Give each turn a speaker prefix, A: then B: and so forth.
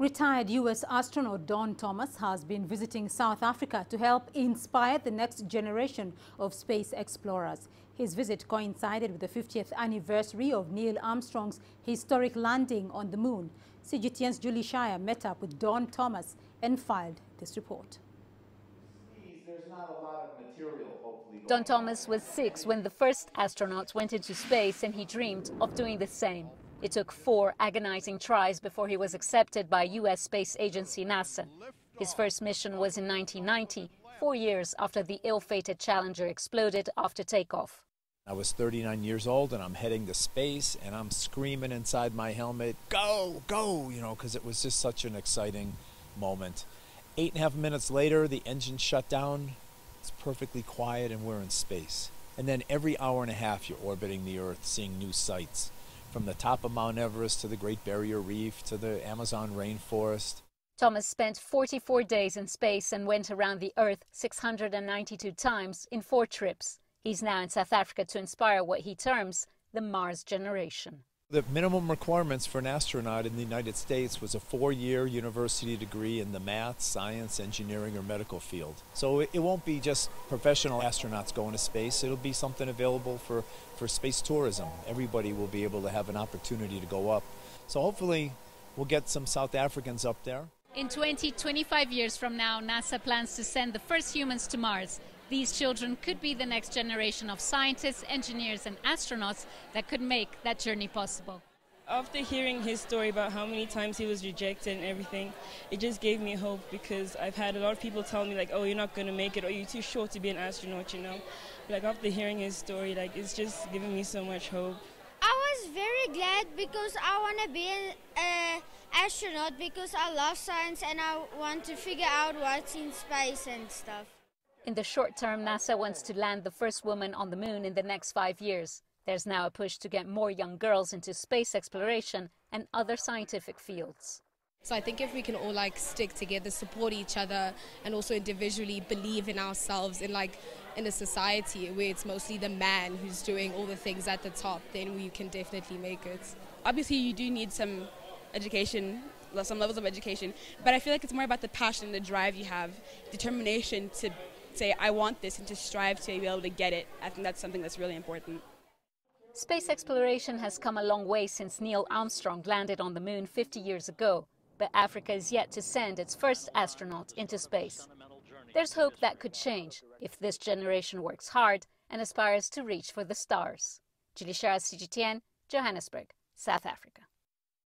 A: Retired U.S. astronaut Don Thomas has been visiting South Africa to help inspire the next generation of space explorers. His visit coincided with the 50th anniversary of Neil Armstrong's historic landing on the moon. CGTN's Scheier met up with Don Thomas and filed this report.
B: Don Thomas was 6 when the first astronauts went into space, and he dreamed of doing the same. It took 4 agonizing tries before he was accepted by U.S. space agency NASA. His first mission was in 1990, 4 years after the ill-fated Challenger exploded after takeoff.
C: I was 39 years old and I'm heading to space and I'm screaming inside my helmet, go, go, because it was just such an exciting moment. 8.5 minutes later, the engine shut down. It's perfectly quiet and we're in space. And then every hour and a half you're orbiting the Earth, seeing new sights. From the top of Mount Everest to the Great Barrier Reef to the Amazon rainforest.
B: Thomas spent 44 days in space and went around the Earth 692 times in 4 trips. He's now in South Africa to inspire what he terms the Mars generation.
C: The minimum requirements for an astronaut in the United States was a 4-year university degree in the math, science, engineering, or medical field. So it won't be just professional astronauts going to space. It'll be something available for space tourism. Everybody will be able to have an opportunity to go up. So hopefully we'll get some South Africans up there.
B: In 25 years from now, NASA plans to send the first humans to Mars. These children could be the next generation of scientists, engineers and astronauts that could make that journey possible.
D: After hearing his story about how many times he was rejected and everything, it just gave me hope, because I've had a lot of people tell me like, oh, you're not going to make it, or you're too short to be an astronaut, Like after hearing his story, like it's just giving me so much hope.
E: I was very glad because I want to be an astronaut because I love science and I want to figure out what's in space and stuff.
B: In the short term, NASA wants to land the first woman on the moon in the next 5 years. There's now a push to get more young girls into space exploration and other scientific fields.
F: So I think if we can all stick together, support each other, and also individually believe in ourselves in a society where it's mostly the man who's doing all the things at the top, then we can definitely make it.
G: Obviously you do need some education, some levels of education, but I feel like it's more about the passion and the drive you have, determination to say I want this and to strive to be able to get it. I think that's something that's really important.
B: Space exploration has come a long way since Neil Armstrong landed on the moon 50 years ago, but Africa is yet to send its first astronaut into space. There's hope that could change if this generation works hard and aspires to reach for the stars. Scheier, CGTN, Johannesburg, South Africa.